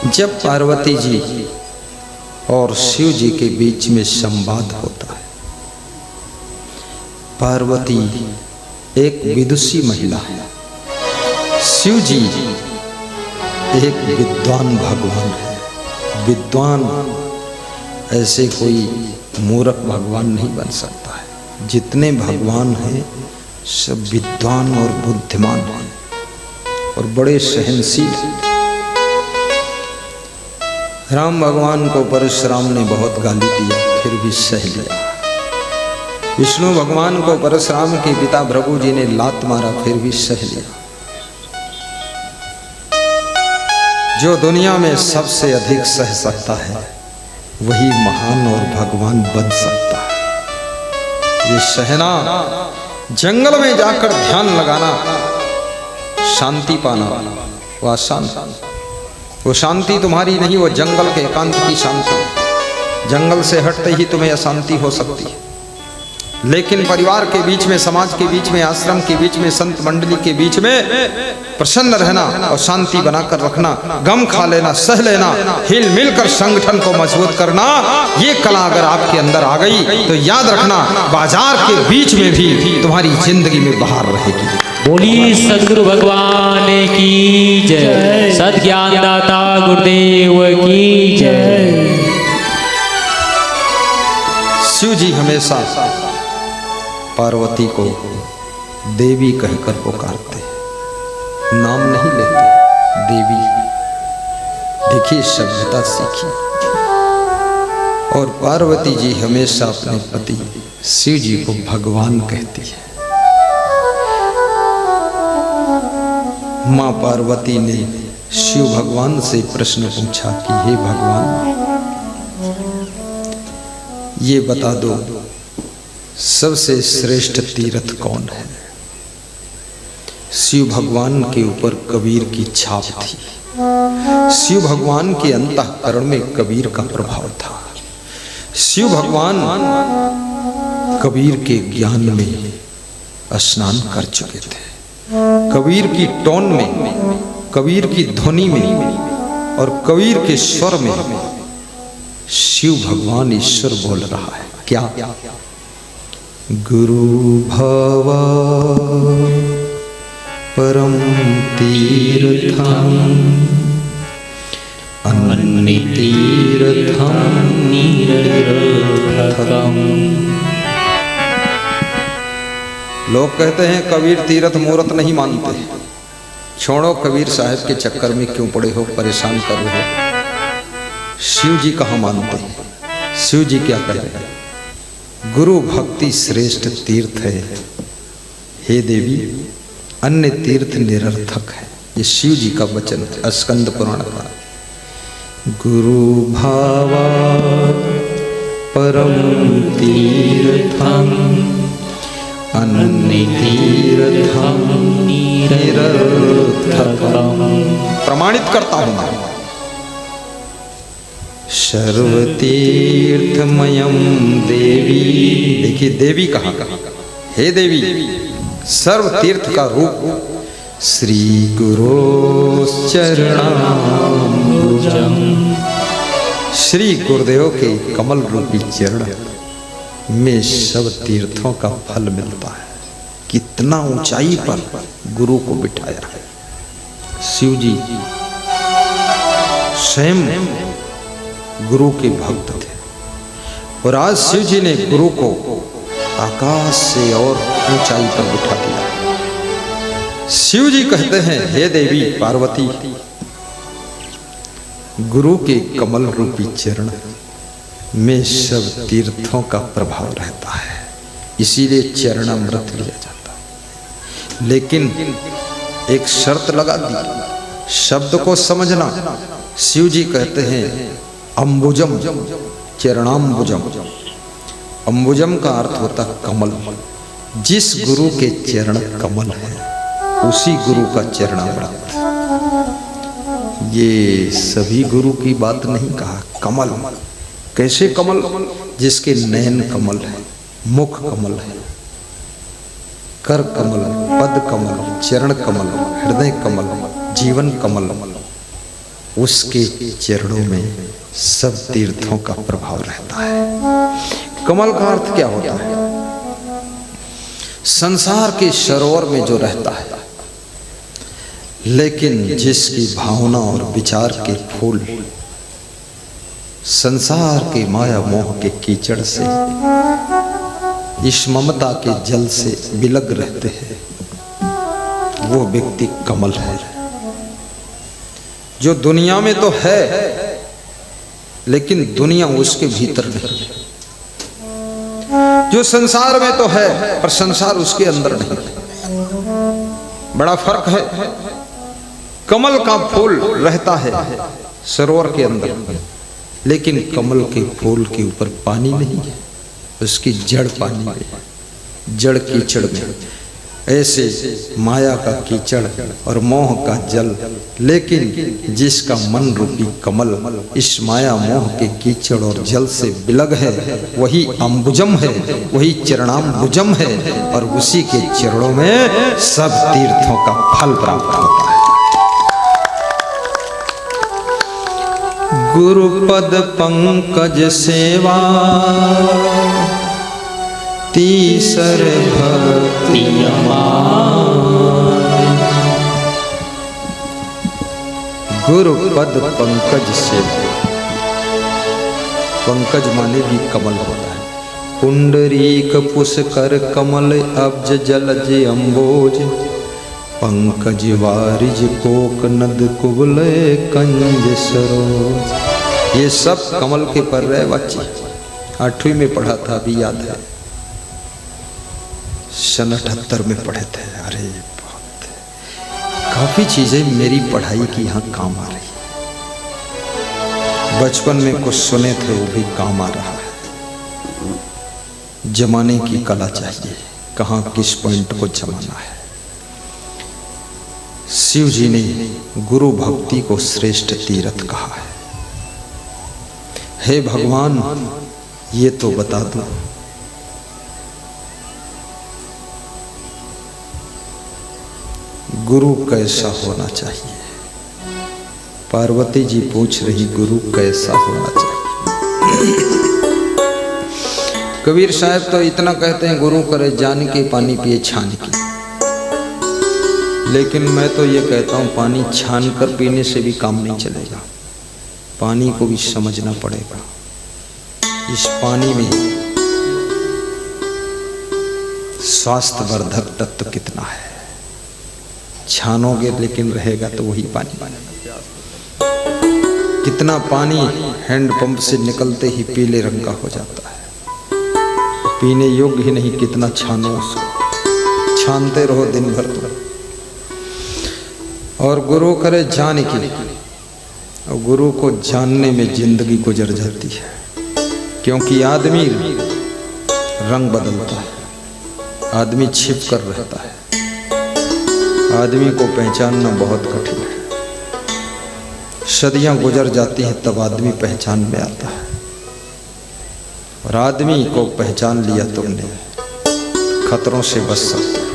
जब पार्वती जी और शिव जी के बीच में संवाद होता है। पार्वती एक विदुषी महिला है, शिव जी एक विद्वान भगवान है। विद्वान ऐसे कोई मूर्ख भगवान नहीं बन सकता है। जितने भगवान हैं सब विद्वान और बुद्धिमान हैं और बड़े सहनशील हैं। राम भगवान को परशुराम ने बहुत गाली दिया, फिर भी सह लिया। विष्णु भगवान को परशुराम के पिता भृगु जी ने लात मारा, फिर भी सह लिया। जो दुनिया में सबसे अधिक सह सकता है वही महान और भगवान बन सकता है। ये सहना, जंगल में जाकर ध्यान लगाना, शांति पाना, वो आसान। वो शांति तुम्हारी नहीं, वो जंगल के एकांत की शांति। जंगल से हटते ही तुम्हें अशांति हो सकती है, लेकिन परिवार के बीच में, समाज के बीच में, आश्रम के बीच में, संत मंडली के बीच में प्रसन्न रहना और शांति बनाकर रखना, गम खा लेना, सह लेना, हिल मिलकर संगठन को मजबूत करना, ये कला अगर आपके अंदर आ गई तो याद रखना बाजार के बीच में भी तुम्हारी जिंदगी में बहार रहेगी। बोली सदगुरु भगवान की जय, सद ज्ञान दाता गुरुदेव की जय। शिव जी हमेशा पार्वती को देवी कहकर पुकारते, नाम नहीं लेते, देवी। देखिए सभ्यता सीखी। और पार्वती जी हमेशा अपने पति शिव जी को भगवान कहती है। मां पार्वती ने शिव भगवान से प्रश्न पूछा कि हे भगवान, ये बता दो सबसे श्रेष्ठ तीर्थ कौन है। शिव भगवान के ऊपर कबीर की छाप थी। शिव भगवान के अंतःकरण में कबीर का प्रभाव था। शिव भगवान कबीर के ज्ञान में स्नान कर चुके थे। कबीर की टोन में, कबीर की ध्वनि में और कबीर के स्वर में शिव भगवान ईश्वर बोल रहा है। क्या? गुरु भवा परम तीर्थम अन्य तीर्थम निरर्थकम। लोग कहते हैं कबीर तीर्थ मूर्त नहीं मानते। छोड़ो, कबीर साहब के चक्कर में क्यों पड़े हो, परेशान कर रहे हो। शिव जी कहाँ मानते हैं? शिव जी क्या कह रहे हैं? गुरु भक्ति श्रेष्ठ तीर्थ है हे देवी, अन्य तीर्थ निरर्थक है। ये शिव जी का वचन है स्कंद पुराण का। गुरु भावा परम तीर्थम अन्य तीर्थम निरर्थकम। प्रमाणित करता हूं मैं। सर्वतीर्थमयम देवी। देखिए देवी कहाँ कहा? हे देवी, सर्व तीर्थ का रूप श्री गुरु चरणाम्बुजम। श्री गुरुदेव के कमल रूपी चरण में सब तीर्थों का फल मिलता है। कितना ऊंचाई पर गुरु को बिठाया है। शिव जी स्वयं गुरु के भक्त थे और आज शिव जी ने गुरु को आकाश से और ऊंचाई पर बिठा दिया। शिव जी कहते हैं हे देवी पार्वती, गुरु के कमल रूपी चरण में सब तीर्थों का प्रभाव रहता है, इसीलिए चरणामृत लिया जाता है। लेकिन एक शर्त लगा दी, शब्द को समझना। शिव जी कहते हैं अंबुजम, चरणाम्बुजम। अंबुजम का अर्थ होता कमल। जिस गुरु के चरण कमल है उसी गुरु का चरणामृत। ये सभी गुरु की बात नहीं कहा। कमल कैसे? कमल जिसके नयन कमल है, मुख कमल है, कर कमल, पद कमल, चरण कमल, हृदय कमल, जीवन कमल। उसके चरणों में सब तीर्थों का प्रभाव रहता है। कमल का अर्थ क्या होता है? संसार के सरोवर में जो रहता है, लेकिन जिसकी भावना और विचार के फूल संसार के माया मोह के कीचड़ से, इस ममता के जल से बिलग रहते हैं, वो व्यक्ति कमल है। जो दुनिया में तो है, लेकिन दुनिया उसके भीतर नहीं। जो संसार में तो है, पर संसार उसके अंदर नहीं। बड़ा फर्क है। कमल का फूल रहता है सरोवर के अंदर, लेकिन कमल के फूल के ऊपर पानी नहीं है, उसकी जड़ पानी में, जड़ कीचड़ में। ऐसे माया का कीचड़ और मोह का जल, लेकिन जिसका मन रूपी कमल इस माया मोह के कीचड़ और जल से बिलग है, वही अम्बुजम है, वही चरणाम्बुजम है, और उसी के चरणों में सब तीर्थों का फल प्राप्त होता है। गुरुपद पंकज सेवा तीसर भक्ति गुरुपद पंकज सेवा। पंकज माने भी कमल होता है। पुंडरीक पुष्कर कमल अब्ज जलज अम्बोज, पंकज वारिज कोक नद कुबले कंज सरोज। ये सब कमल के पर्यायवाची। 8वीं में पढ़ा था, अभी याद है, सन 78 में पढ़े थे। अरे बहुत काफी चीजें मेरी पढ़ाई की यहाँ काम आ रही है। बचपन में कुछ सुने थे, वो भी काम आ रहा है। जमाने की कला चाहिए, कहाँ किस पॉइंट को जमाना है। शिव जी ने गुरु भक्ति को श्रेष्ठ तीर्थ कहा है। हे भगवान, ये तो बता दो, गुरु कैसा होना चाहिए? पार्वती जी पूछ रही, गुरु कैसा होना चाहिए? कबीर साहब तो इतना कहते हैं, गुरु करे जान के पानी पिए छान के। लेकिन मैं तो ये कहता हूँ, पानी छान कर पीने से भी काम नहीं चलेगा, पानी को भी समझना पड़ेगा। इस पानी में स्वास्थ्यवर्धक तत्व कितना है। छानोगे लेकिन रहेगा तो वही पानी। कितना पानी हैंडपंप से निकलते ही पीले रंग का हो जाता है, पीने योग्य ही नहीं। कितना छानो उसको, छानते रहो दिन भर तो। और गुरु करे जान की, और गुरु को जानने में जिंदगी गुजर जाती है। क्योंकि आदमी रंग बदलता है, आदमी छिप कर रहता है, आदमी को पहचानना बहुत कठिन है। सदियां गुजर जाती हैं तब आदमी पहचान में आता है, और आदमी को पहचान लिया तुमने, खतरों से बच सकते हो।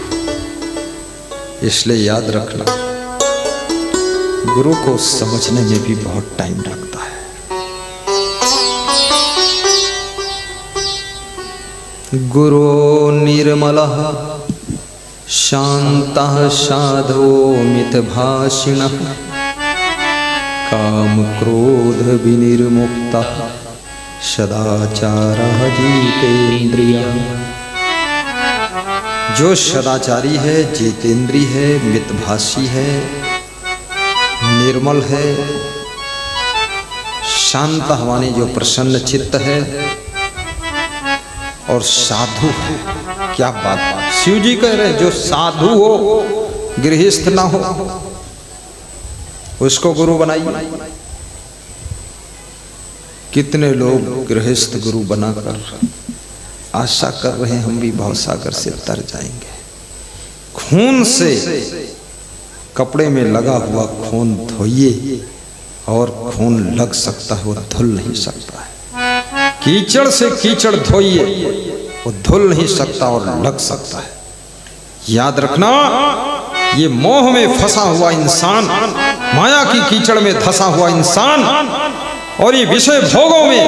इसलिए याद रखना, गुरु को समझने में भी बहुत टाइम लगता है। गुरु निर्मलः शान्तः साधो मितभाषिणः, काम क्रोध विनिर्मुक्तः, सदाचारः जितेन्द्रियः। जो सदाचारी है, जितेंद्रिय है, मितभाषी है, निर्मल है, शांत माने जो प्रसन्न चित्त है, और साधु है। क्या बात! शिव जी कह रहे हैं, जो साधु हो, गृहस्थ ना हो, उसको गुरु बनाइए। कितने लोग गृहस्थ गुरु बनाकर आशा कर रहे हैं हम भी भवसागर से तर जाएंगे। खून से, कपड़े में लगा हुआ खून धोइए, और खून लग सकता है, वो धुल नहीं सकता है। कीचड़ से कीचड़ धोइए, वो धुल नहीं सकता और लग सकता है। याद रखना, ये मोह में फंसा हुआ इंसान माया की कीचड़ में धंसा हुआ इंसान और ये विषय भोगों में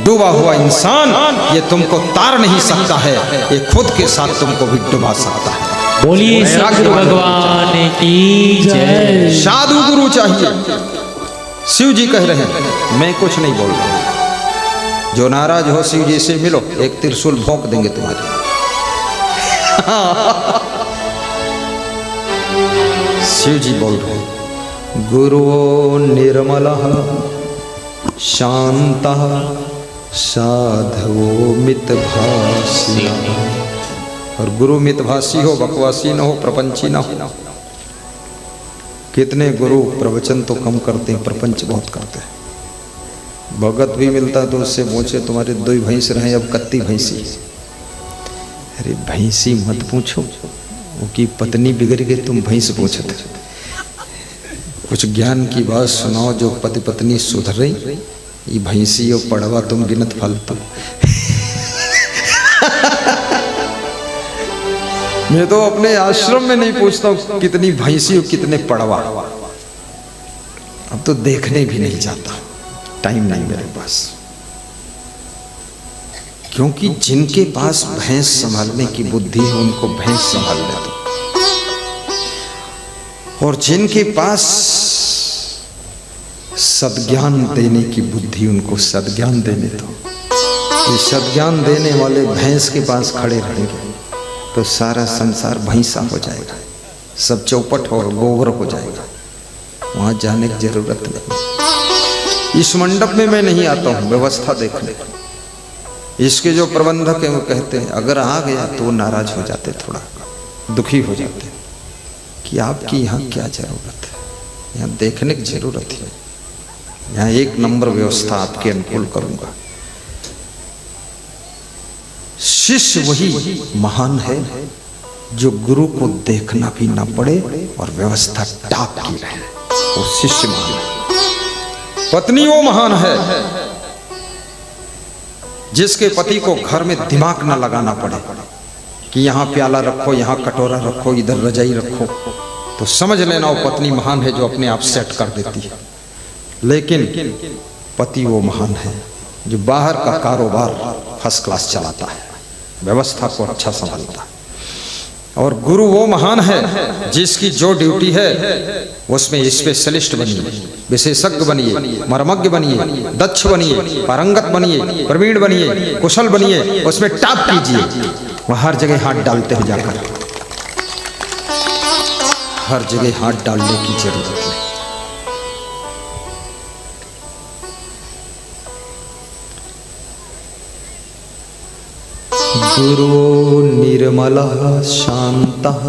डूबा हुआ इंसान ये तुमको तार नहीं सकता है, ये खुद के साथ तुमको भी डुबा सकता है। बोलिए सद्गुरु भगवान की जय। साधु गुरु चाहिए। शिव जी कह रहे हैं, मैं कुछ नहीं बोल रहा। जो नाराज हो शिव जी से मिलो, एक त्रिशूल भोंक देंगे तुम्हारे। शिव जी बोल रहे हैं, गुरुओ निर्मलः शान्तः साधवो मितभाषी। और गुरु मितभाषी हो, बकवासी न हो, प्रपंची न हो। कितने गुरु प्रवचन तो कम करते हैं, प्रपंच बहुत करते हैं। भगत भी मिलता तो उससे पूछे, तुम्हारे 2 भैंस रहे, अब कत्ती भैंसी? अरे भैंसी मत पूछो, वो की पत्नी बिगड़ गई, तुम भैंस पूछते। कुछ ज्ञान की बात सुनाओ जो पति पत्नी सुधर रही, ये भैंसी और पड़वा तुम गिनत फालतू। मैं तो अपने आश्रम में नहीं पूछता हूँ कितनी भैंसी और कितने पड़वा। अब तो देखने भी नहीं जाता, टाइम नहीं मेरे पास। क्योंकि जिनके पास भैंस संभालने की बुद्धि है उनको भैंस संभाल ले दो, और जिनके पास सद्ज्ञान देने की बुद्धि उनको सद्ज्ञान देने दो। ये सद्ज्ञान देने वाले भैंस के पास खड़े रहेंगे तो सारा संसार भैंसा हो जाएगा, सब चौपट और गोबर हो जाएगा, वहां जाने की जरूरत नहीं। इस मंडप में मैं नहीं आता हूँ व्यवस्था देखने। इसके जो प्रबंधक हैं वो कहते हैं अगर आ गया तो नाराज हो जाते, थोड़ा दुखी हो जाते कि आपकी यहाँ क्या जरूरत है, यहाँ देखने की जरूरत है, यहाँ 1 नंबर व्यवस्था आपके अनुकूल करूंगा। शिष्य वही महान है जो गुरु को देखना भी ना पड़े और व्यवस्था टाप की रहे, वो शिष्य महान है। पत्नी वो महान है जिसके पति को घर में दिमाग ना लगाना पड़े कि यहाँ प्याला रखो, यहाँ कटोरा रखो, इधर रजाई रखो, तो समझ लेना वो पत्नी महान है जो अपने आप सेट कर देती है। लेकिन पति वो महान है जो बाहर का कारोबार फर्स्ट क्लास चलाता है, व्यवस्था को अच्छा संभालता है। और गुरु वो महान है जिसकी जो ड्यूटी है उसमें स्पेशलिस्ट बनिए, विशेषज्ञ बनिए, मर्मज्ञ बनिए, दक्ष बनिए, पारंगत बनिए, प्रवीण बनिए, कुशल बनिए, उसमें टॉप कीजिए। वह हर जगह हाथ डालते हो जाकर, हर जगह हाथ डालने की जरूरत नहीं। गुरु निर्मलः शान्तः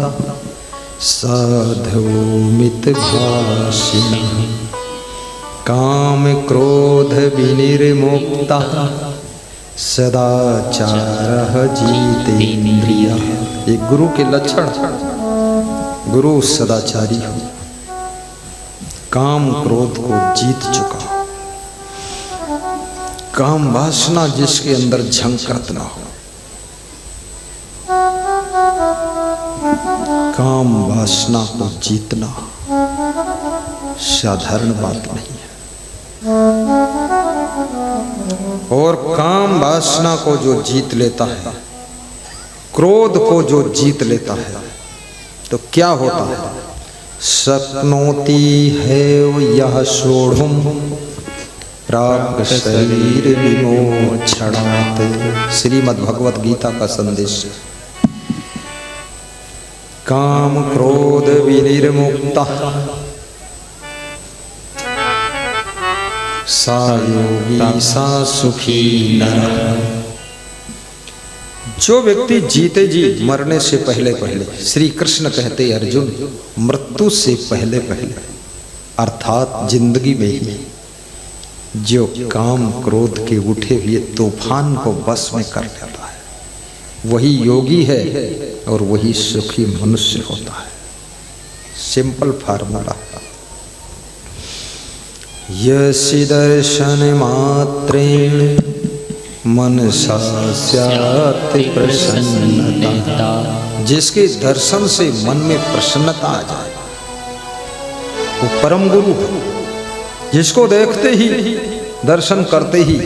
साधवो मितभाषिणः काम क्रोध विनिर्मुक्तः सदाचारः जितेन्द्रियः। ये गुरु के लक्षण, गुरु सदाचारी हो, काम क्रोध को जीत चुका, काम वासना जिसके अंदर झंकृत ना हो। काम वासना को जीतना साधारण बात नहीं है, और काम वासना को जो जीत लेता है, क्रोध को जो जीत लेता है, तो क्या होता है? शक्नोति है यह सोढ़ुम प्राप्त शरीर विमोक्षणात्। श्रीमद् भगवत गीता का संदेश। काम क्रोध विनिर्मुक्तः सा योगी सा सुखी नरः। जो व्यक्ति जीते जी मरने से पहले पहले, श्री कृष्ण कहते अर्जुन मृत्यु से पहले पहले अर्थात जिंदगी में ही जो काम क्रोध के उठे हुए तूफान को बस में कर लेता है वही योगी है और वही सुखी मनुष्य होता है। Simple formula. यस्य दर्शन मात्रेण मनसा स्यात् प्रसन्नता। जिसके दर्शन से मन में प्रसन्नता आ जाए, वो परम गुरु है, जिसको देखते ही, दर्शन करते ही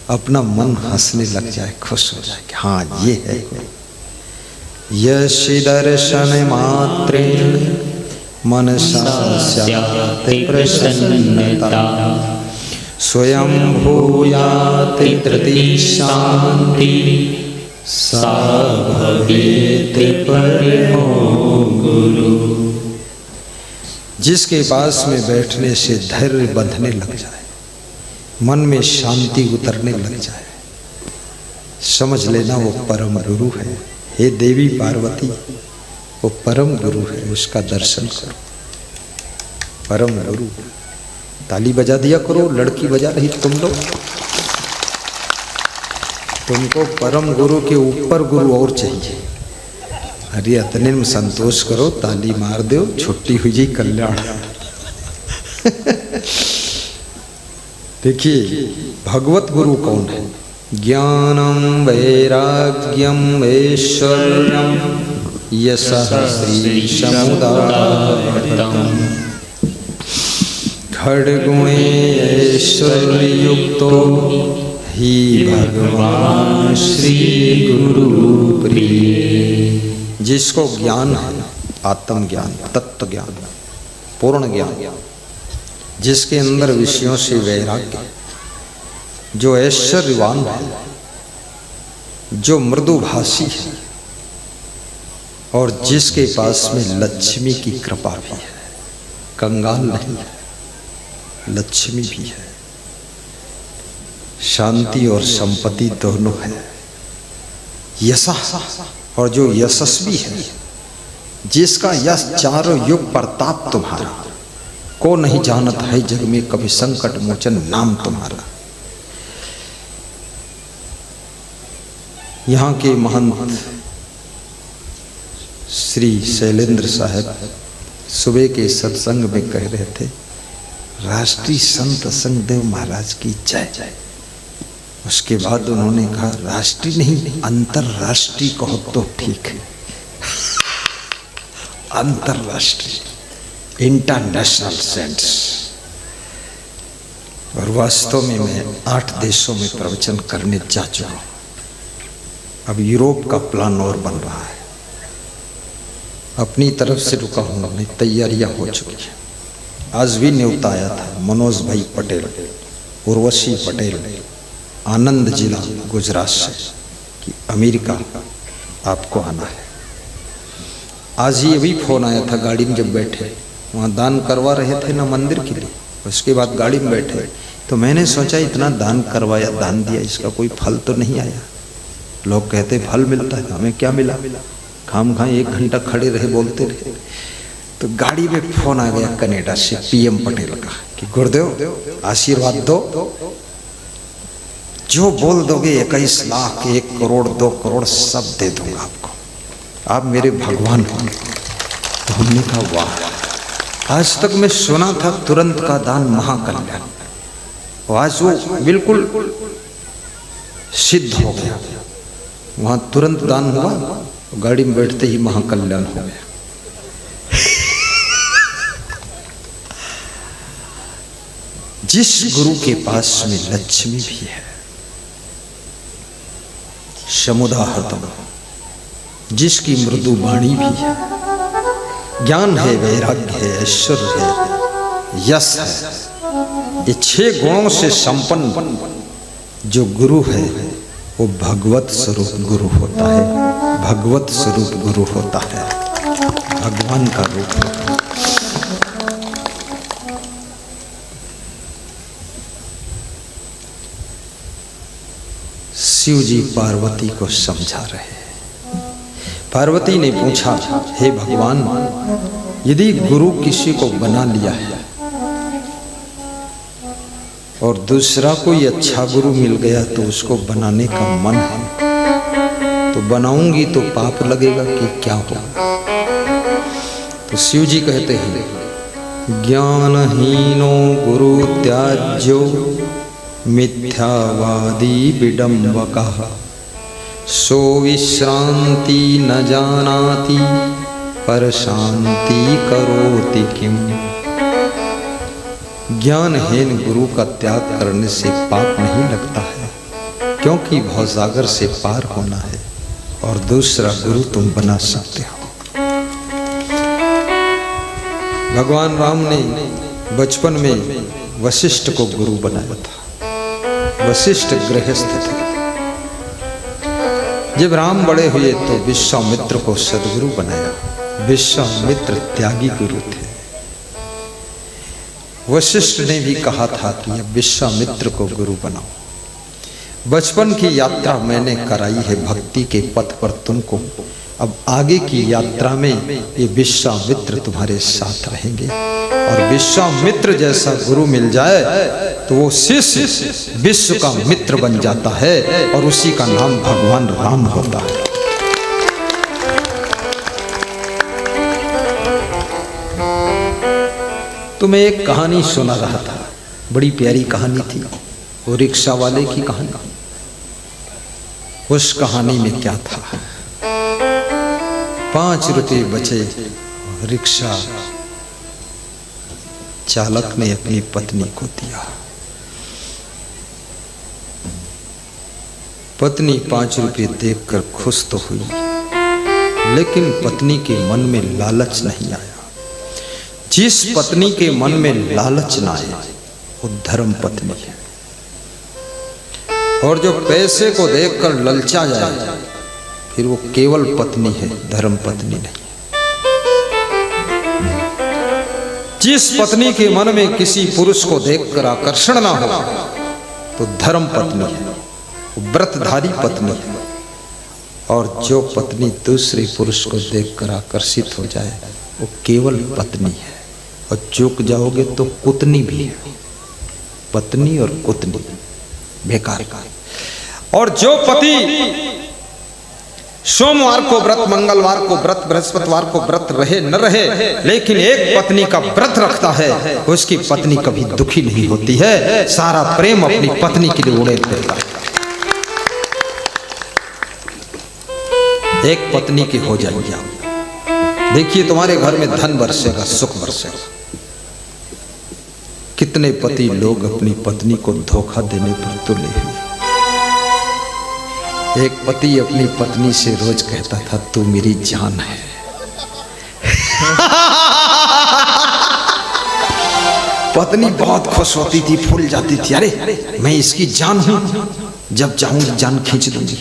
अपना मन हंसने लग जाए, खुश हो जाए कि हाँ ये है। यश दर्शन मात्रेण मनसा स्यात् प्रसन्नता स्वयं भूयाति धृति शांति सा भवेत् परमो गुरु। जिसके पास में बैठने से धैर्य बंधने लग जाए, मन में शांति उतरने लग जाए, समझ लेना वो परम गुरु है। हे देवी पार्वती, वो परम गुरु है, उसका दर्शन करो। परम गुरु, ताली बजा दिया करो, लड़की बजा रही तुम लोग। तुमको परम गुरु के ऊपर गुरु और चाहिए। अरे अतने में संतोष करो, ताली मार दो, छुट्टी हुई जी कल्याण। देखिए भगवत गुरु कौन है? ज्ञानम वैराग्यम ऐश्वर्यम यशः श्री समुदायितम् खड्गुणे ऐश्वर्ययुक्तो ही भगवान श्री गुरु प्रिय। जिसको ज्ञान है, आत्मज्ञान, तत्व ज्ञान, पूर्ण ज्ञान, जिसके अंदर विषयों से वैराग्य, जो ऐश्वर्यवान है, जो मृदुभाषी है, और जिसके पास में लक्ष्मी की कृपा भी है, कंगाल नहीं है, लक्ष्मी भी है, शांति और संपत्ति दोनों है, यश, और जो यशस्वी है, जिसका यश चारों युग प्रताप तुम्हारा, को नहीं जानत है जग में कभी संकट मोचन नाम तुम्हारा। यहाँ के महंत श्री शैलेंद्र साहब सुबह के सत्संग में कह रहे थे, राष्ट्रीय संत संगदेव महाराज की जय। उसके बाद उन्होंने कहा राष्ट्रीय नहीं अंतरराष्ट्रीय कहो तो ठीक है। अंतरराष्ट्रीय, इंटरनेशनल सेंस। और वास्तव में मैं 8 देशों में प्रवचन करने जा चुका हूं। अब यूरोप का प्लान और बन रहा है। अपनी तरफ से रुका हूँ, मैं, तैयारियां हो चुकी हैं। आज भी न्योता आया था मनोज भाई पटेल, उर्वशी पटेल, आनंद जिला गुजरात से, कि अमेरिका आपको आना है। आज ही अभी फोन आया था, गाड़ी में जब बैठे, वहाँ दान करवा रहे थे ना मंदिर के लिए, उसके बाद गाड़ी में बैठे तो मैंने सोचा इतना दान करवाया, दान दिया, इसका कोई फल तो नहीं आया। लोग कहते फल मिलता है, हमें क्या मिला? खाम खां 1 घंटा खड़े रहे, बोलते रहे। तो गाड़ी में फोन आ गया कनाडा से पीएम पटेल का कि गुरुदेव आशीर्वाद दो, जो बोल दोगे 21 लाख, 1 करोड़, 2 करोड़ सब दे दूंगा आपको, आप मेरे भगवान हो। तो हमने कहा वाह, आज तक मैं सुना था तुरंत का दान महाकल्याण, आज वो बिल्कुल सिद्ध हो गया। वहां तुरंत दान हुआ, गाड़ी में बैठते ही महाकल्याण हो गया। जिस गुरु के पास में लक्ष्मी भी है, समुदाहृतम, जिसकी मृदु वाणी भी है, ज्ञान है, वैराग्य है, ऐश्वर्य है, यश है, ये 6 गुणों से संपन्न जो गुरु है वो भगवत स्वरूप गुरु होता है। भगवत स्वरूप गुरु होता है, भगवान का रूप होता है। शिव जी पार्वती को समझा रहे। पार्वती ने पूछा, हे भगवान, यदि गुरु किसी को बना लिया है और दूसरा कोई अच्छा गुरु मिल गया तो उसको बनाने का मन है, तो बनाऊंगी तो पाप लगेगा कि क्या होगा? तो शिव जी कहते हैं, ज्ञानहीनो गुरु त्याज्यो मिथ्यावादी विडम्बकः सो विश्रांति न जानाति पर शांति करोति किम। ज्ञानहीन गुरु का त्याग करने से पाप नहीं लगता है, क्योंकि भवसागर से पार होना है और दूसरा गुरु तुम बना सकते हो। भगवान राम ने बचपन में वशिष्ठ को गुरु बनाया था। वशिष्ठ गृहस्थ थे। जब राम बड़े हुए तो विश्वामित्र को सदगुरु बनाया। विश्वामित्र त्यागी गुरु थे। वशिष्ठ ने भी कहा था कि अब विश्वामित्र को गुरु बनाओ। बचपन की यात्रा मैंने कराई है भक्ति के पथ पर तुमको, अब आगे की यात्रा में ये विश्वामित्र तुम्हारे साथ रहेंगे। और विश्वामित्र जैसा गुरु मिल जाए तो वो शिष्य विश्व का मित्र बन जाता है और उसी का नाम भगवान राम होता है। तो मैं एक कहानी सुना रहा था, बड़ी प्यारी कहानी थी, वो रिक्शा वाले की कहानी। उस कहानी में क्या था, 5 रुपये बचे। रिक्शा चालक ने अपनी पत्नी को दिया। पत्नी 5 रुपये देखकर खुश तो हुई, लेकिन पत्नी के मन में लालच नहीं आया। जिस पत्नी के मन में लालच ना आए वो धर्म पत्नी है। और जो पैसे को देखकर ललचा जाए फिर वो केवल पत्नी है, धर्म पत्नी नहीं। जिस पत्नी के मन में किसी पुरुष को देखकर आकर्षण ना हो तो धर्म पत्नी है, वो व्रतधारी पत्नी है। और जो पत्नी दूसरे पुरुष को देखकर आकर्षित हो जाए वो केवल पत्नी है। और चूक जाओगे तो कुतनी भी है। पत्नी और कुतनी बेकार। और जो पति सोमवार को व्रत, मंगलवार को व्रत, बृहस्पतिवार को व्रत रहे न रहे, लेकिन एक पत्नी का व्रत रखता है, उसकी पत्नी कभी दुखी नहीं होती है। सारा प्रेम अपनी पत्नी के लिए उड़ेल देता है। एक पत्नी की हो जाएगी आप, देखिए तुम्हारे घर में धन बरसेगा, सुख बरसेगा। कितने पति लोग अपनी पत्नी को धोखा देने पर तुले हैं। एक पति अपनी पत्नी से रोज कहता था तू मेरी जान है। पत्नी बहुत खुश होती थी, फूल जाती थी, अरे मैं इसकी जान हूं, जब चाहूंगी जान खींच दूंगी।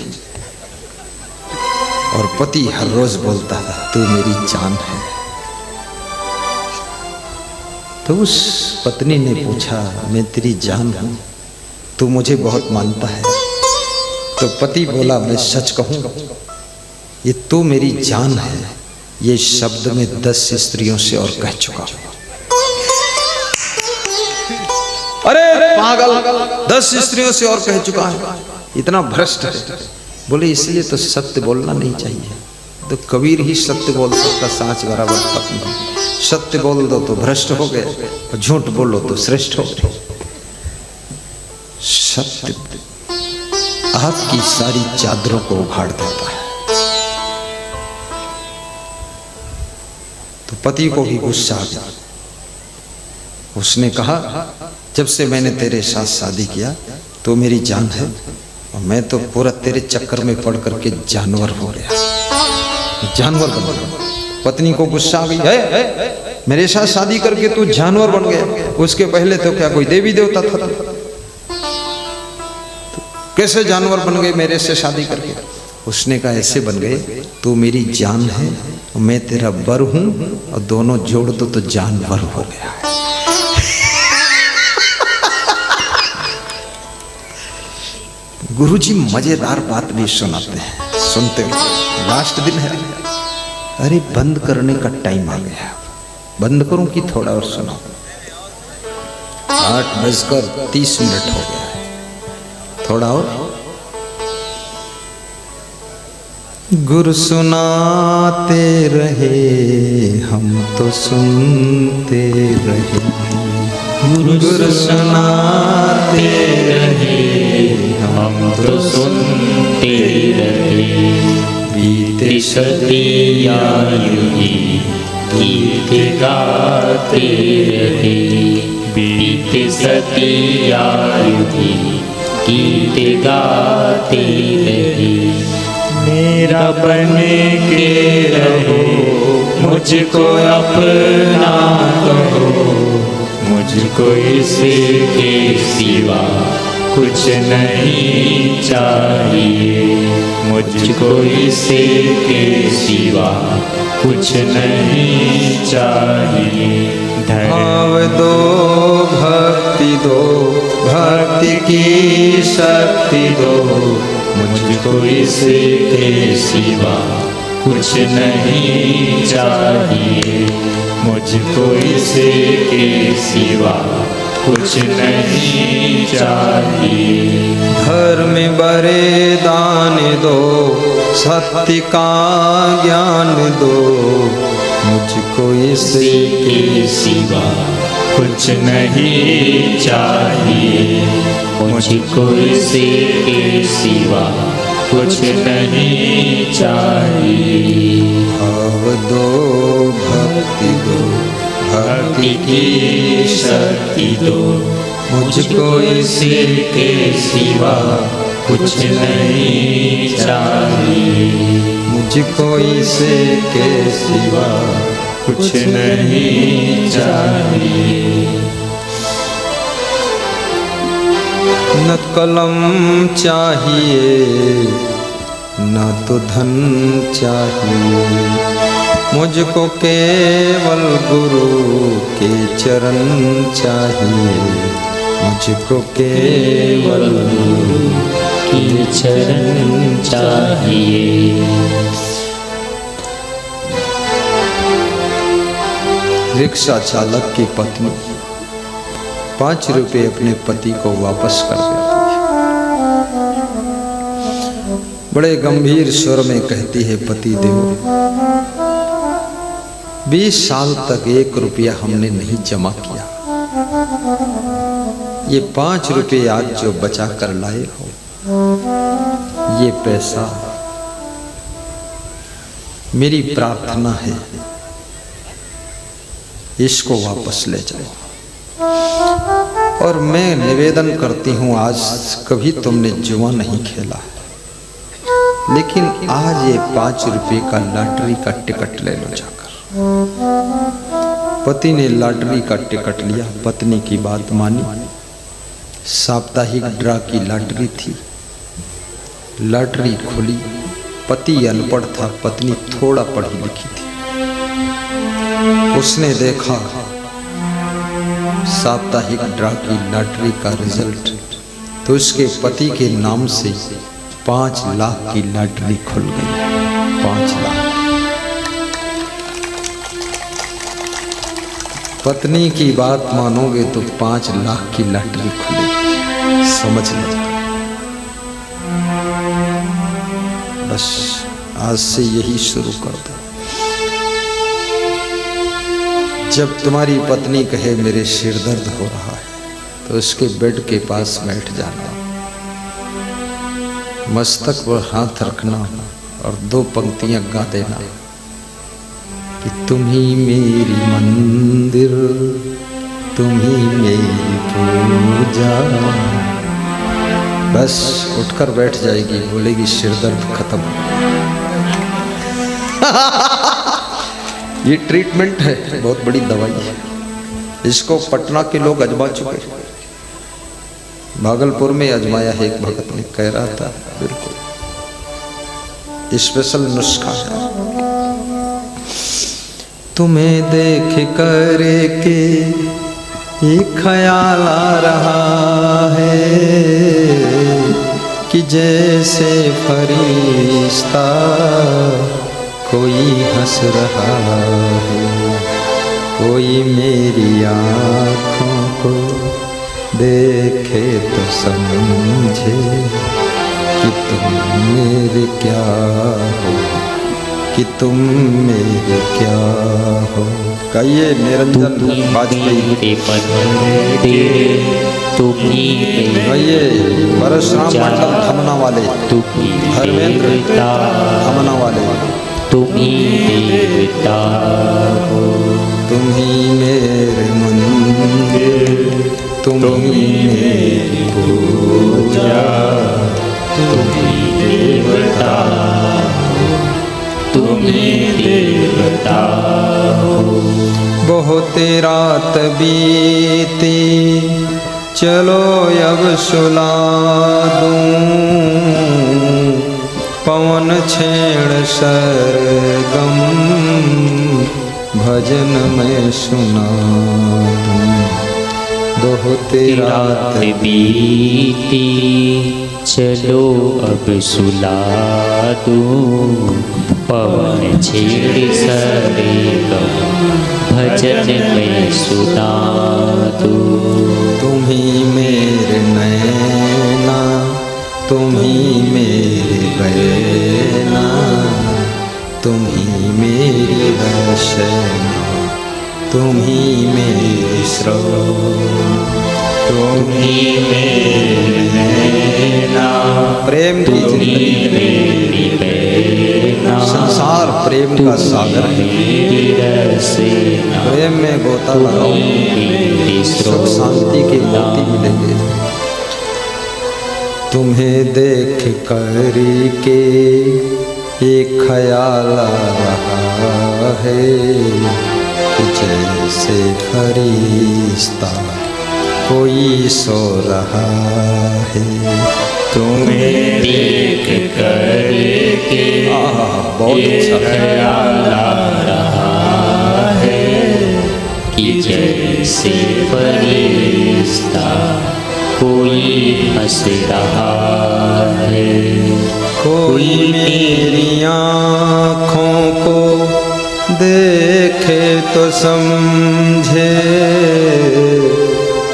और पति हर रोज बोलता था तू मेरी जान है। तो उस पत्नी ने पूछा मैं तेरी जान हूं, तू मुझे बहुत मानता है? तो पति बोला मैं सच कहूं, ये तू मेरी जान है, ये शब्द में 10 स्त्रियों से और कह चुका हूं। अरे पागल, 10 स्त्रियों से और कह चुका है, इतना भ्रष्ट है। बोले इसलिए तो सत्य बोलना नहीं चाहिए। तो कबीर ही सत्य बोल सकता, सांच बराबर पत्नी। सत्य बोल दो तो भ्रष्ट हो गए, और झूठ बोलो तो श्रेष्ठ हो गए। सत्य आपकी सारी चादरों को उखाड़ देता है। तो पति को भी गुस्सा आ गया। उसने कहा जब से मैंने तेरे साथ शादी किया तो मेरी जान है, और मैं तो पूरा तेरे चक्कर में पड़ करके जानवर हो गया, जानवर बन गया। पत्नी को गुस्सा आ गई, है मेरे साथ शादी करके तू जानवर बन गया, उसके पहले तो क्या कोई देवी देवता था? तो कैसे जानवर बन गए मेरे से शादी करके? उसने कहा ऐसे बन गए, तू मेरी जान है और मैं तेरा वर हूं, और दोनों जोड़ दो तो जानवर हो गया। गुरुजी मजेदार बात भी सुनाते हैं, सुनते हो। लास्ट दिन है, अरे बंद करने का टाइम आ गया। बंद करूं कि थोड़ा और सुनाऊं? 8:30 हो गया है, थोड़ा और। गुरु सुनाते रहे हम तो सुनते रहे, गुरु सुनाते रहे हम तो सुनते रहे। बीते सदियाँ यूं ही गीत गाते रहे, बीते सती आयु भी गीत गाते रहे। मेरा बन के रहो मुझको अपना कहो, मुझको इसके सिवा कुछ नहीं चाहिए, मुझको इसके सिवा कुछ नहीं चाहिए। भाव दो भक्ति दो, भक्ति की शक्ति दो, मुझको इसके सिवा कुछ नहीं चाहिए, मुझको इसके सिवा कुछ नहीं चाहिए। धर्म बड़े दान दो, सत्य का ज्ञान दो, मुझको इसके सिवा कुछ नहीं चाहिए, मुझको इसके सिवा कुछ नहीं चाहिए। भाव दो भक्ति दो, भक्ति की शक्ति दो, मुझको इसके सिवा कुछ नहीं चाहिए, मुझको इसके सिवा कुछ नहीं चाहिए। न कलम चाहिए न तो धन चाहिए, मुझको केवल गुरु के चरण चाहिए, मुझको केवल गुरु के चरण चाहिए। रिक्शा चालक की पत्नी 5 रुपए अपने पति को वापस कर देती है। बड़े गंभीर स्वर में कहती है, पति देव 20 साल तक 1 रुपया हमने नहीं जमा किया, ये 5 रुपये आज जो बचा कर लाए हो, ये पैसा मेरी प्रार्थना है, इसको वापस ले जाओ। और मैं निवेदन करती हूँ, आज कभी तुमने जुआ नहीं खेला, लेकिन आज ये 5 रुपये का लॉटरी का टिकट ले लो जाकर। पति ने लॉटरी का टिकट लिया, पत्नी की बात मानी। साप्ताहिक ड्रा की लॉटरी थी, लॉटरी खुली। पति अनपढ़ था, पत्नी थोड़ा पढ़ी लिखी थी। उसने देखा साप्ताहिक ड्रा की लॉटरी का रिजल्ट, तो उसके पति के नाम से 5 लाख की लॉटरी खुल गई। 5 लाख। पत्नी की बात मानोगे तो 5 लाख की लॉटरी खुलेगी, समझ लो। बस आज से यही शुरू कर दो। जब तुम्हारी पत्नी कहे मेरे सिर दर्द हो रहा है, तो उसके बेड के पास बैठ जाना, मस्तक पर हाथ रखना और 2 पंक्तियां गा देना कि तुम ही मेरी मंदिर, तुम ही मेरी पूजा। बस उठकर बैठ जाएगी, बोलेगी सिर दर्द खत्म। ये ट्रीटमेंट है, बहुत बड़ी दवाई है। इसको पटना के लोग आजमा चुके, भागलपुर में आजमाया है। एक भगत ने कह रहा था, बिल्कुल स्पेशल नुस्खा है। तुम्हें देख कर के एक ख्याल आ रहा है कि जैसे फरिश्ता कोई हंस रहा है, कोई मेरी आँखों को देखे तो समझे कि तुम मेरे क्या हो, कि तुम मेरे क्या हो। कहिए निरंजन वाजपेयी। कहिए परशुराम मंडल धमना वाले, धर्मेंद्र धमना वाले, तुम ही देवता हो, तुम ही मेरे मंदिर, तुम्ही मेरी पूजा, तुम्ही देवता हो, तुम्ही देवता हो। बहुत रात बीती चलो अब सुला दूं, पवन छेड़ सरगम भजन में सुना दूं। बहुत रात बीती चलो अब सुला दूं, पवन छेड़ सरगम भजन में सुना दूं। तुम्ही मेरे नैना, तुम्ही मेरे बैना, तुम्ही मेरी वैष्णा, तुम्ही मेरी श्रवण, तुम्ही मेरे नैना, प्रेम की तुम्ही मेरी बैना, संसार प्रेम का सागर है। मेरी रसीना, प्रेम में गोता लगाओ, सुख शांति के मोती मिलेंगे। तुम्हें देख कर के एक ख्याल आ रहा है कि जैसे फरिश्ता कोई सो रहा है। तुम्हें देख कर के बहुत अच्छा ख्याल आ रहा है कि जैसे फरिश्ता कोई हंस रहा है। कोई मेरी आँखों को देखे तो समझे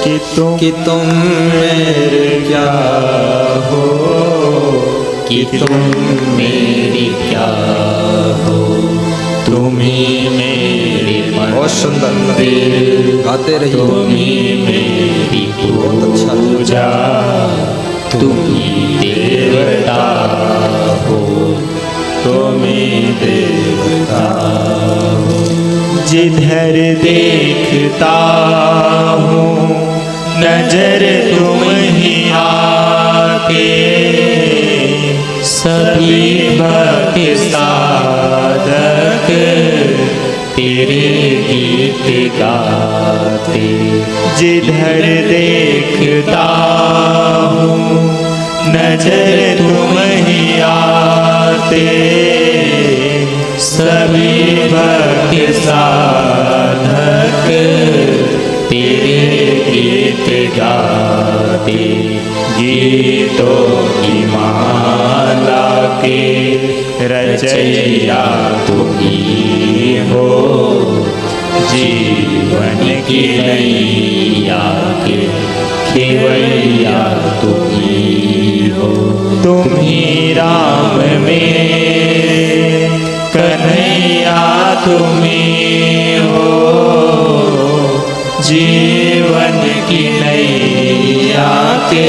कि तुम मेरे क्या हो, कि तुम मेरी क्या हो। तुम्ही मेरे बहुत सुंदर गाते रहिए। तुम्ही मेरी बहुत अच्छा पूजा, तुम्ही देवता हो, तुम्ही देवता हो। जिधर देखता हूँ नजर तुम ही आके, सभी भक्त साधक तेरे गीत गाते। जिधर देखता हूँ नजर तुम ही आते, सभी भक्त साधक तेरे गीत गाते। गीतों की माला के रचयिया तुम्ही हो, जीवन की नैया के खेवैया तुम्ही हो। तुम्ही राम में कन्हैया तुम्ही हो, जीवन की नैया के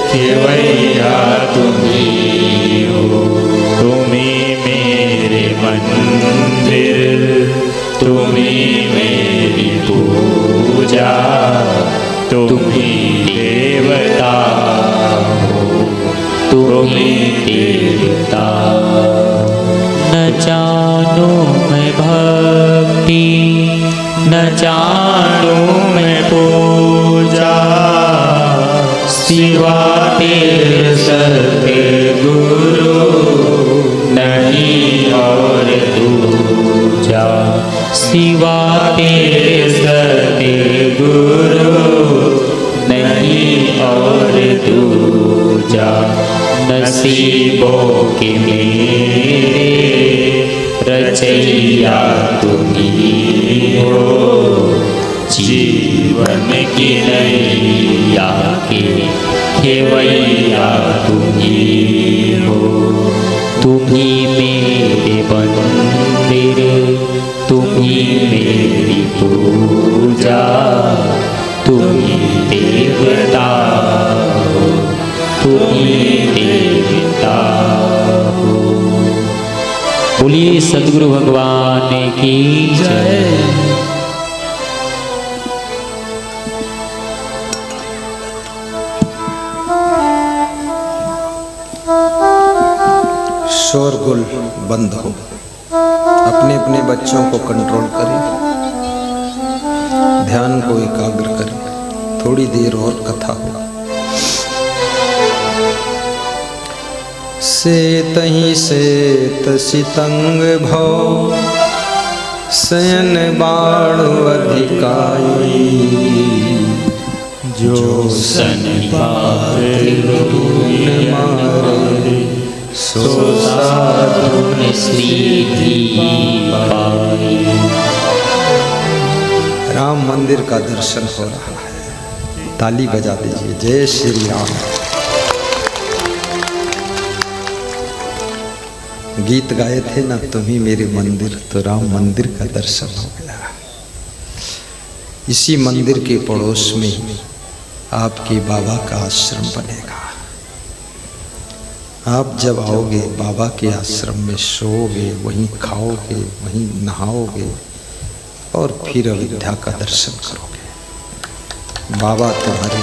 खेवैया तुम्ही हो। तुम्ही मेरे मंदिर, तुम्ही मेरी पूजा, तुम्ही देवता हो, तुम्ही देवता। न जानू मैं भक्ति, न जानू मैं पूजा, सिवा तेरे सत्य गुरु नहीं और दूजा। सिवा तेरे सत्य गुरु नहीं और दूजा। नसीबों के मेरे रचैया तुम्ही हो, जीवन की नैया के खेवैया तुम्ही हो। तुम्ही मेरे मंदिर, तुम्ही मेरी पूजा, तुम्ही देवता हो, तुम्ही देवता हो। बोलिए सद्गुरु भगवान की जय। शोरगुल बंद हो, अपने अपने बच्चों को कंट्रोल करें, ध्यान को एकाग्र करें। थोड़ी देर और कथा हो। सेतहि सेत सितंग भव, शयन बाण अधिकाई, जो सनिपात मारे सो साधु सिद्धि पाई। राम मंदिर का दर्शन हो रहा है, ताली बजा दीजिए। जय श्री राम। गीत गाए थे ना, तुम ही मेरे मंदिर, तो राम मंदिर का दर्शन हो गया। इसी मंदिर के पड़ोस में आपके बाबा का आश्रम बनेगा। आप जब आओगे बाबा के आश्रम में, सोओगे, वहीं खाओगे, वहीं नहाओगे और फिर अयोध्या का दर्शन करोगे। बाबा तुम्हारे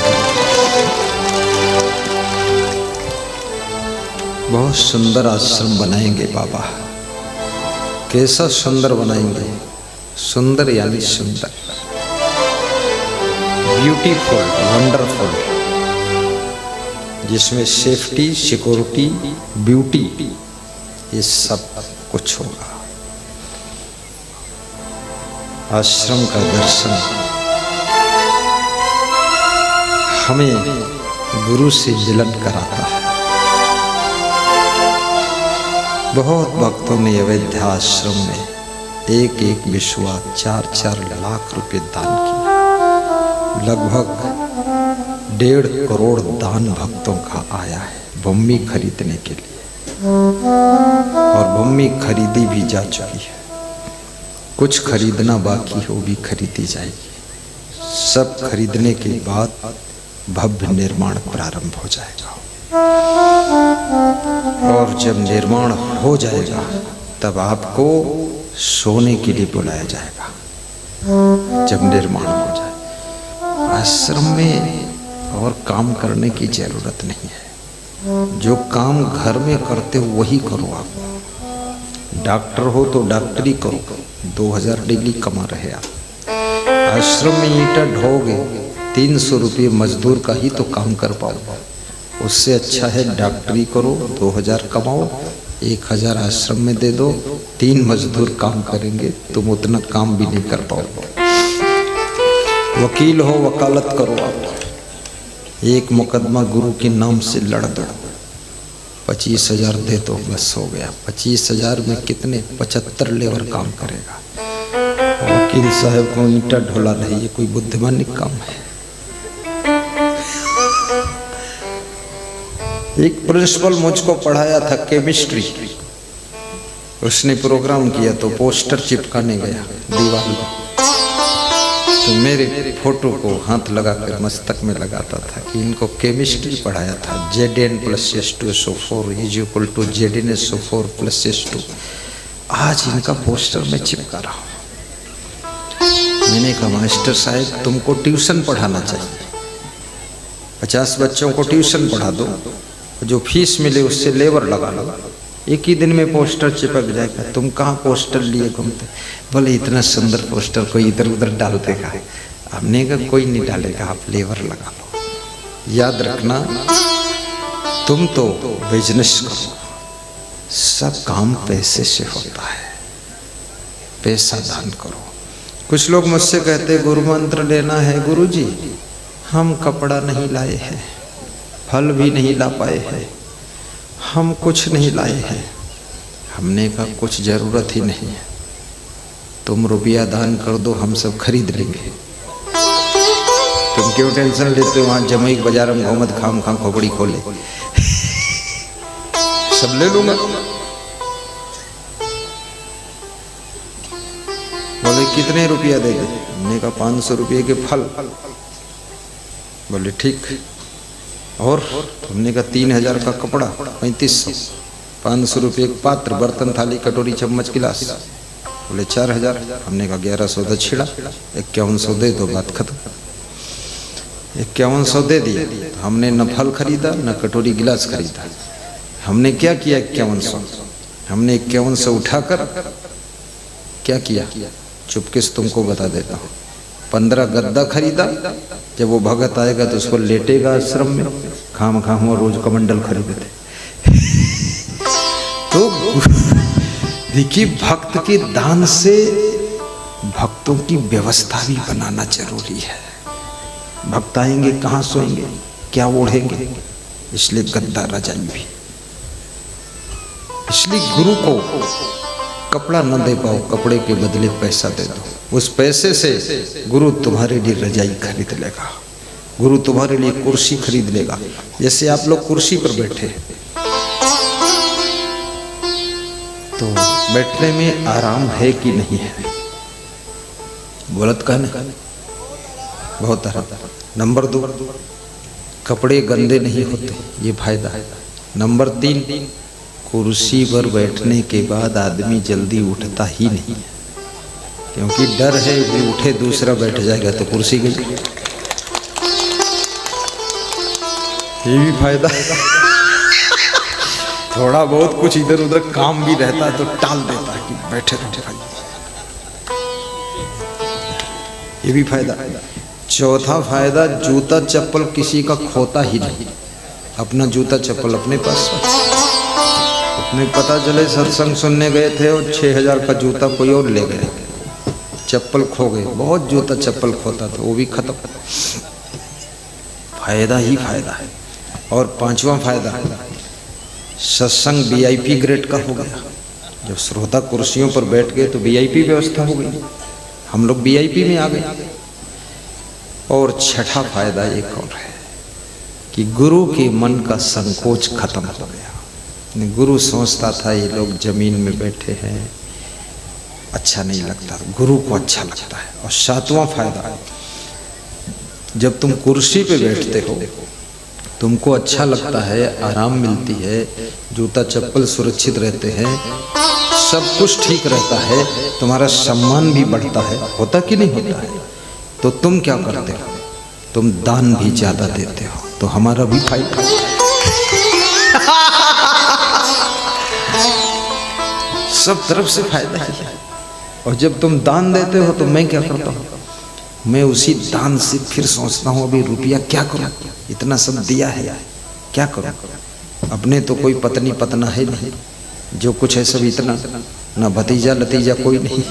बहुत सुंदर आश्रम बनाएंगे बाबा। कैसा सुंदर बनाएंगे? सुंदर यानी सुंदर, ब्यूटीफुल, वंडरफुल, जिसमें सेफ्टी, सिक्योरिटी, ब्यूटी, ये सब कुछ होगा। आश्रम का दर्शन हमें गुरु से मिलन कराता है। बहुत भक्तों ने अयोध्या आश्रम में एक एक विश्वा 4-4 लाख रुपए दान किए। लगभग 1.5 करोड़ दान भक्तों का आया है भूमि खरीदने के लिए, और भूमि खरीदी भी जा चुकी है। कुछ खरीदना बाकी हो, भी खरीदी जाएगी। सब खरीदने के बाद भव्य निर्माण प्रारंभ हो जाएगा, और जब निर्माण हो जाएगा तब आपको सोने के लिए बुलाया जाएगा। जब निर्माण हो जाए, आश्रम में और काम करने की जरूरत नहीं है। जो काम घर में करते हो वही करो। आप डॉक्टर हो तो डॉक्टरी करो, 2000 डेली कमा रहे आप। आश्रम में ईंटा ढोगे, 300 रुपये मजदूर का ही तो काम कर पाओ। उससे अच्छा है डॉक्टरी करो, 2000 कमाओ, 1000 आश्रम में दे दो, 3 मजदूर काम करेंगे, तुम उतना काम भी नहीं कर पाओ। वकील हो, वकालत करो आप, एक मुकदमा गुरु के नाम से लड़ दो, 25,000 दे दो, बस हो गया। 25,000 में कितने 75 लेबर काम करेगा। वकील साहब को ईंटा ढोला नहीं, ये कोई बुद्धिमानी काम है। एक प्रिंसिपल मुझको पढ़ाया था केमिस्ट्री, उसने प्रोग्राम किया तो पोस्टर चिपकाने गया दीवार में, तो मेरे फोटो को हाथ लगाकर मस्तक में लगाता था कि इनको केमिस्ट्री पढ़ाया था। Zn + S2 SO4 = Zn SO4 + S2। आज इनका पोस्टर में चिपका रहा हूँ। मैंने कहा मास्टर साहब तुमको ट्यूशन पढ़ाना चाहिए, 50 बच्चों को ट्यूशन पढ़ा दो, जो फीस मिले उससे लेबर लगा लो, एक ही दिन में पोस्टर चिपक जाएगा। तुम कहाँ पोस्टर लिए घूमते? बोले इतना सुंदर पोस्टर कोई इधर उधर डाल देगा। हमने कहा कोई नहीं डालेगा, आप लेबर लगा लो। याद रखना, तुम तो बिजनेस करो, सब काम पैसे से होता है, पैसा दान करो। कुछ लोग मुझसे कहते गुरु मंत्र लेना है। गुरुजी हम कपड़ा नहीं लाए हैं, फल भी नहीं ला पाए हैं, हम कुछ नहीं लाए हैं। हमने कहा कुछ ज़रूरत ही नहीं है, तुम रुपया दान कर दो, हम सब खरीद लेंगे। तुम क्यों टेंशन लेते हो? वहाँ जमुई बाजार में मोहम्मद खाम खां खोपड़ी खोले, सब ले लूँगा। बोले कितने रुपया दे दे? हमने कहा 500 रुपये के फल। बोले ठीक। और हमने कहा 3000 का कपड़ा, 3500, 500 रुपये एक पात्र, बर्तन, थाली, कटोरी, चम्मच, गिलास। बोले 4000। हमने कहा 1100 दक्षिणा, 5100 दे दो, बात खत्म। 5100 दे दिए। तो हमने न फल खरीदा न कटोरी गिलास खरीदा। हमने क्या किया? 5100 हमने 51 से उठाकर क्या किया, चुपके से तुमको बता देता हूँ, 15 गद्दा खरीदा। जब वो भगत आएगा तो उसको लेटेगा आश्रम में, खाम खाम और रोज कमंडल खरीदे थे। तो देखिए, भक्त के दान से भक्तों की व्यवस्था भी बनाना जरूरी है। भक्त आएंगे कहाँ सोएंगे, क्या ओढ़ेंगे, इसलिए गद्दा रजाई भी। इसलिए गुरु को कपड़ा न दे पाओ, कपड़े के बदले पैसा दे दो। उस पैसे से गुरु तुम्हारे लिए रजाई खरीद लेगा, गुरु तुम्हारे लिए कुर्सी खरीद लेगा। जैसे आप लोग कुर्सी पर बैठे तो बैठने में आराम है कि नहीं है, बोलत का नहीं, बहुत आराम। नंबर 2, कपड़े गंदे नहीं होते, ये फायदा है। नंबर 3, कुर्सी पर बैठने के बाद आदमी जल्दी उठता ही नहीं, क्योंकि डर है कि उठे दूसरा बैठ जाएगा तो कुर्सी गई। ये भी फायदा है। थोड़ा बहुत कुछ इधर उधर काम भी रहता है तो टाल देता है कि बैठे रहो भाई, ये भी फायदा। चौथा फायदा, जूता चप्पल किसी का खोता ही नहीं, अपना जूता चप्पल अपने पास। अपने पता चले सत्संग सुनने गए थे और 6000 का जूता कोई और ले गए, चप्पल खो गए। बहुत जूता चप्पल खोता था, वो भी खत्म। फायदा ही फायदा है। और 5वां फायदा, सत्संग VIP ग्रेड का हो गया। जब श्रोता कुर्सियों पर बैठ गए तो VIP व्यवस्था हो गई, हम लोग VIP में आ गए। और 6ठा फायदा एक और है कि गुरु के मन का संकोच खत्म हो गया। गुरु सोचता था ये लोग जमीन में बैठे हैं, अच्छा नहीं लगता, गुरु को अच्छा लगता है। और 7वां फायदा, जब तुम कुर्सी पे बैठते हो तुमको अच्छा लगता है, आराम मिलती है, जूता चप्पल सुरक्षित रहते हैं, सब कुछ ठीक रहता है, तुम्हारा सम्मान भी बढ़ता है, होता कि नहीं होता है। तो तुम क्या करते हो, तुम दान भी ज्यादा देते हो, तो हमारा भी फायदा। सब तरफ से फायदा है। और जब तुम दान देते हो तो मैं क्या करता हूँ, मैं उसी दान से फिर सोचता हूँ अभी रुपया क्या करूँ, इतना सब दिया है क्या करूँ। अपने तो कोई पत्नी पतना है नहीं, जो कुछ है सब इतना, ना भतीजा लतीजा कोई नहीं,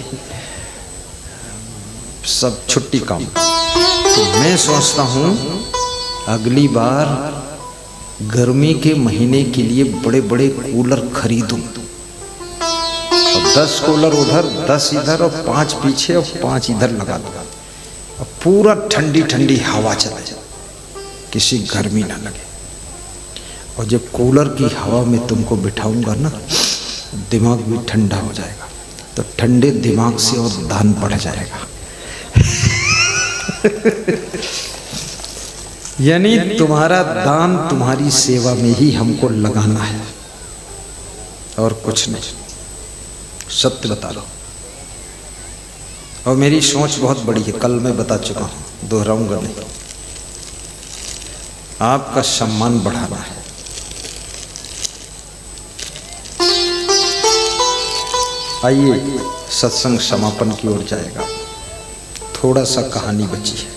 सब छुट्टी काम। तो मैं सोचता हूँ अगली बार गर्मी के महीने के लिए बड़े बड़े कूलर खरीदूं, 10 कूलर उधर, 10 इधर और 5 पीछे और 5 इधर लगा दूंगा, और पूरा ठंडी ठंडी हवा चले, किसी गर्मी ना लगे। और जब कूलर की हवा में तुमको बिठाऊंगा ना, दिमाग भी ठंडा हो जाएगा, तो ठंडे दिमाग से और दान बढ़ जाएगा। यानी तुम्हारा दान तुम्हारी सेवा में ही हमको लगाना है और कुछ नहीं। सत्य बता लो। और मेरी सोच बहुत बड़ी है, कल मैं बता चुका हूं, दोहराऊंगा नहीं। आपका सम्मान बढ़ाना है। आइए सत्संग समापन की ओर जाएगा, थोड़ा सा कहानी बची है।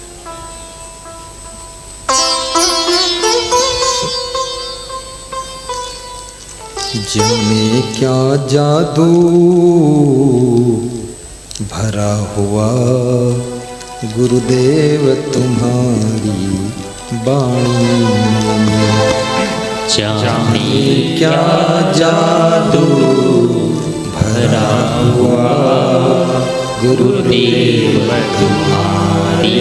जाने क्या जादू भरा हुआ गुरुदेव तुम्हारी बाणी में, जाने क्या जादू भरा हुआ गुरुदेव तुम्हारी।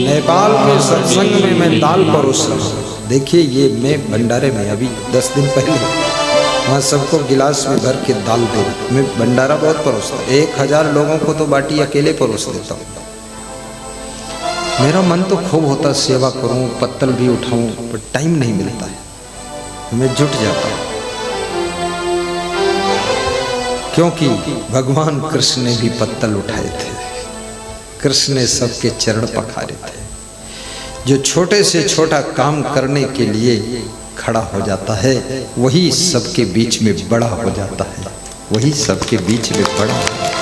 नेपाल के सत्संग में मैं दाल परोस रहा हूँ। देखिए ये मैं भंडारे में अभी 10 दिन पहले वहाँ सबको गिलास में भर के दाल दे, मैं भंडारा बहुत परोसता हूँ, 1000 लोगों को तो बाटी अकेले परोस देता हूँ। मेरा मन तो खूब होता सेवा करूँ, पत्तल भी उठाऊँ, पर टाइम नहीं मिलता है, मैं जुट जाता हूँ। क्योंकि भगवान कृष्ण ने भी पत्तल उठाए थे, कृष्ण ने सबके चरण पखारे थे। जो छोटे से छोटा काम करने के लिए खड़ा हो जाता है वही सबके बीच में बड़ा हो जाता है। वही सबके बीच में बड़ा है।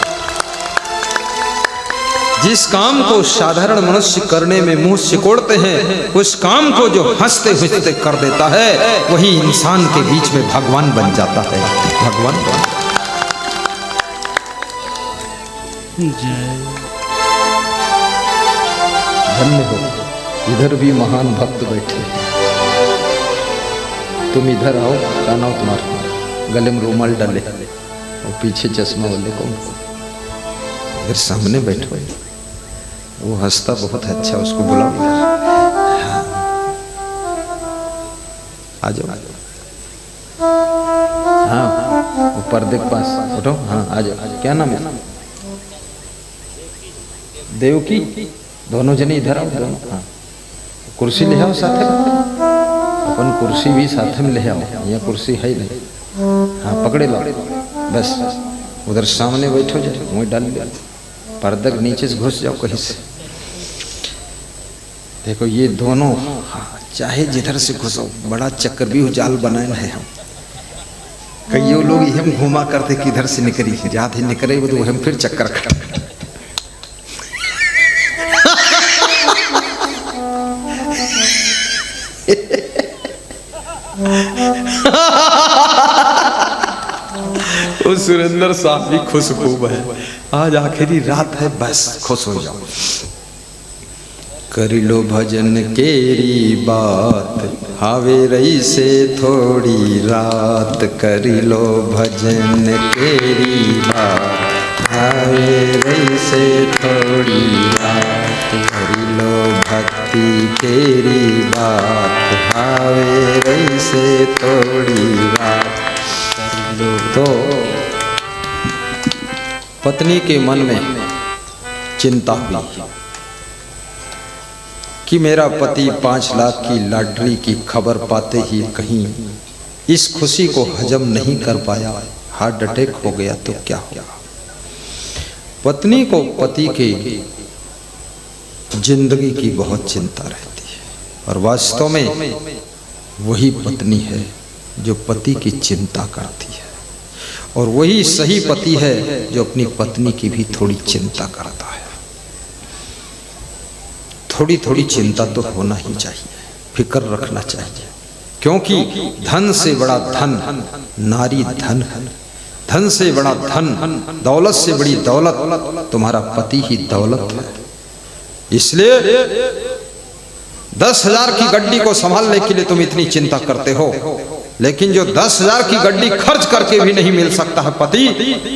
जिस काम को साधारण मनुष्य करने में मुंह सिकोड़ते हैं, उस काम को जो हंसते हंसते कर देता है, वही इंसान के बीच में भगवान बन जाता है। भगवान बन धन्य हो। इधर भी महान भक्त बैठे हैं। तुम इधर आओ, क्या नाम तुम्हारा? गले में रुमाल डाले और पीछे चश्मा वाले कौन? इधर सामने बैठो। वो हंसता बहुत अच्छा, उसको बुलाओ। हाँ। आ जाओ। हाँ, वो पर्दे के पास उठो। हाँ, आ जाओ। क्या नाम है? देवकी। दोनों जने इधर आओ, दोनों। हाँ, कुर्सी ले आओ साथ में। अपन कुर्सी भी साथ में ले आओ। यहाँ कुर्सी है नहीं। हाँ, पकड़े लो बस। उधर सामने बैठो, जाओ मुँह डाल लिया। पर्दे के नीचे से घुस जाओ कहीं से। देखो ये दोनों, हाँ, चाहे जिधर से घुसो, बड़ा चक्रव्यूह जाल बनाए है हम। कई लोग हम घुमा करते कि इधर से निकली, जाते निकले वो तो हम फिर चक्कर खड़ा। वो सुरेंद्र साहब भी खुश खूब है। आज आखिरी रात है, बस खुश हो जाओ। करी लो भजन केरी बात, हावे रही से थोड़ी रात। करी लो भजन केरी बात, हावे रही से थोड़ी रात। करी लो भक्ति केरी बात, हावे रही से थोड़ी रात। तो पत्नी के मन में चिंता हुई कि मेरा पति 5 लाख की लॉटरी की खबर पाते ही कहीं इस खुशी को हजम नहीं कर पाया, हार्ट अटैक हो गया तो क्या होगा। पत्नी को पति के जिंदगी की बहुत चिंता रहती है, और वास्तव में वही पत्नी है जो पति की चिंता करती है, और वही सही पति है जो अपनी पत्नी की भी थोड़ी चिंता करता है। थोड़ी थोड़ी चिंता तो होना ही चाहिए, फिक्र रखना चाहिए, क्योंकि धन से बड़ा धन नारी धन है। धन से बड़ा धन, दौलत से बड़ी दौलत तुम्हारा पति ही दौलत है। इसलिए 10,000 की गड्डी को संभालने के लिए तुम इतनी चिंता करते हो, लेकिन जो 10,000 की गड्डी खर्च करके भी नहीं मिल सकता है पति,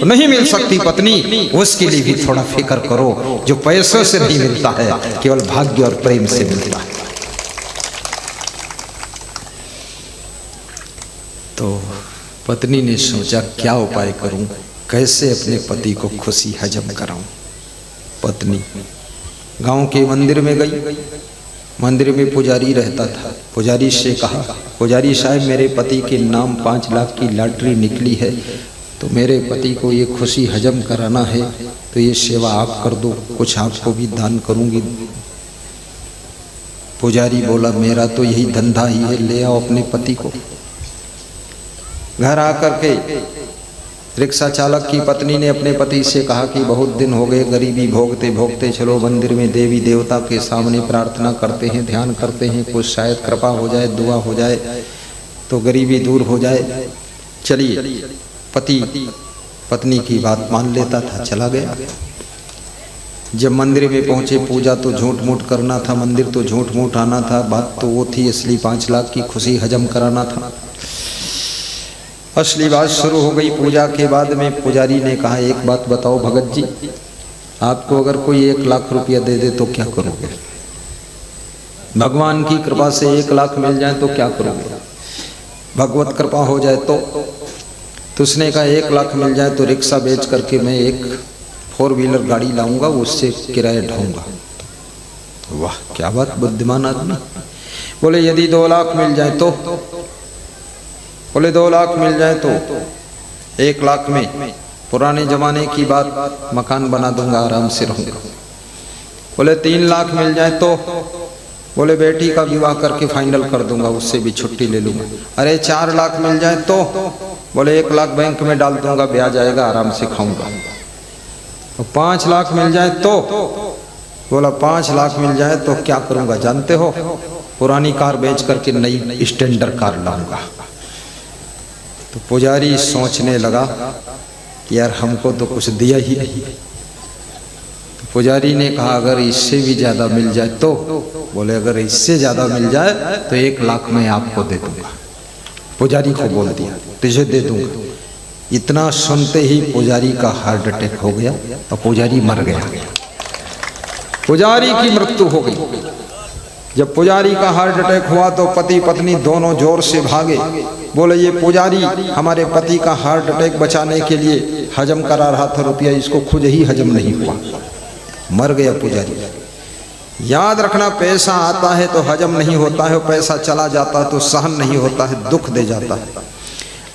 नहीं मिल सकती पत्नी, उसके लिए भी थोड़ा फिक्र करो। जो पैसों से नहीं मिलता है, केवल भाग्य और प्रेम से मिलता है। तो पत्नी ने सोचा क्या उपाय करूं, कैसे अपने पति को खुशी हजम कराऊं। पत्नी गांव के मंदिर में गई। मंदिर में पुजारी रहता था। पुजारी से कहा, पुजारी साहब मेरे पति के नाम 5 लाख की लॉटरी निकली है, तो मेरे पति को ये खुशी हजम कराना है, तो ये सेवा आप कर दो, कुछ आपको भी दान करूंगी। पुजारी बोला मेरा तो यही धंधा ही है, ले आओ अपने पति को। घर आकर के रिक्शा चालक की पत्नी ने अपने पति से कहा कि बहुत दिन हो गए गरीबी भोगते भोगते, चलो मंदिर में देवी देवता के सामने प्रार्थना करते हैं, ध्यान करते हैं, कुछ शायद कृपा हो जाए, दुआ हो जाए तो गरीबी दूर हो जाए। चलिए। पति पत्नी की बात मान लेता था, चला गया। जब मंदिर में पहुंचे, पूजा तो झूठ मूठ करना था, मंदिर तो झूठ मूठ आना था, बात तो वो थी असली 5 लाख की खुशी हजम कराना था। असली बात शुरू हो गई। पूजा के बाद में पुजारी ने कहा एक बात बताओ भगत जी, आपको अगर कोई 1 लाख रुपया दे दे तो क्या करोगे? भगवान की कृपा से 1 लाख मिल जाए तो क्या करोगे? भगवत कृपा हो जाए तो उसने कहा 1 लाख मिल जाए तो रिक्शा बेच करके मैं एक 4 व्हीलर गाड़ी लाऊंगा, उससे किराया ढाऊंगा। वाह क्या बात, बुद्धिमान आदमी। बोले यदि 2 लाख मिल जाए तो? बोले 2 लाख मिल जाए तो 1 लाख में पुराने जमाने की बात, मकान बना दूंगा, आराम से रहूंगा। बोले 3 लाख मिल जाए तो? बोले बेटी का विवाह करके फाइनल कर दूंगा, उससे भी छुट्टी ले लूंगा। अरे 4 लाख मिल जाए तो? बोले 1 लाख बैंक में डाल दूंगा, ब्याज आएगा, आराम से खाऊंगा। और 5 लाख मिल जाए तो, बोला 5 लाख मिल जाए तो क्या करूंगा जानते हो? पुरानी कार बेच करके नई स्टैंडर्ड कार लाऊंगा। तो पुजारी सोचने लगा यार हमको तो कुछ दिया ही नहीं। तो पुजारी ने कहा अगर इससे भी ज़्यादा मिल जाए तो? बोले अगर इससे ज़्यादा मिल जाए तो 1 लाख मैं आपको दे दूंगा। पुजारी को बोल दिया तुझे दे दूंगा। इतना सुनते ही पुजारी का हार्ट अटैक हो गया और पुजारी मर गया। पुजारी की मृत्यु हो गई। जब पुजारी का हार्ट अटैक हुआ तो पति पत्नी दोनों जोर से भागे। बोले ये पुजारी हमारे पति का हार्ट अटैक बचाने के लिए हजम करा रहा था रुपया, इसको खुद ही हजम नहीं हुआ, मर गया पुजारी। याद रखना, पैसा आता है तो हजम नहीं होता है, पैसा चला जाता है तो सहन नहीं होता है, दुख दे जाता है।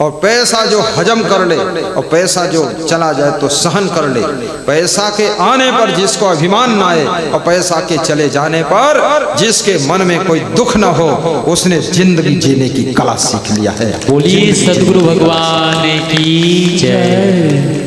और पैसा जो हजम कर ले और पैसा जो चला जाए तो सहन कर ले। पैसा के आने पर जिसको अभिमान ना आए और पैसा के चले जाने पर जिसके मन में कोई दुख न हो, उसने जिंदगी जीने की कला सीख लिया है। बोलिए सद्गुरु भगवान की जय।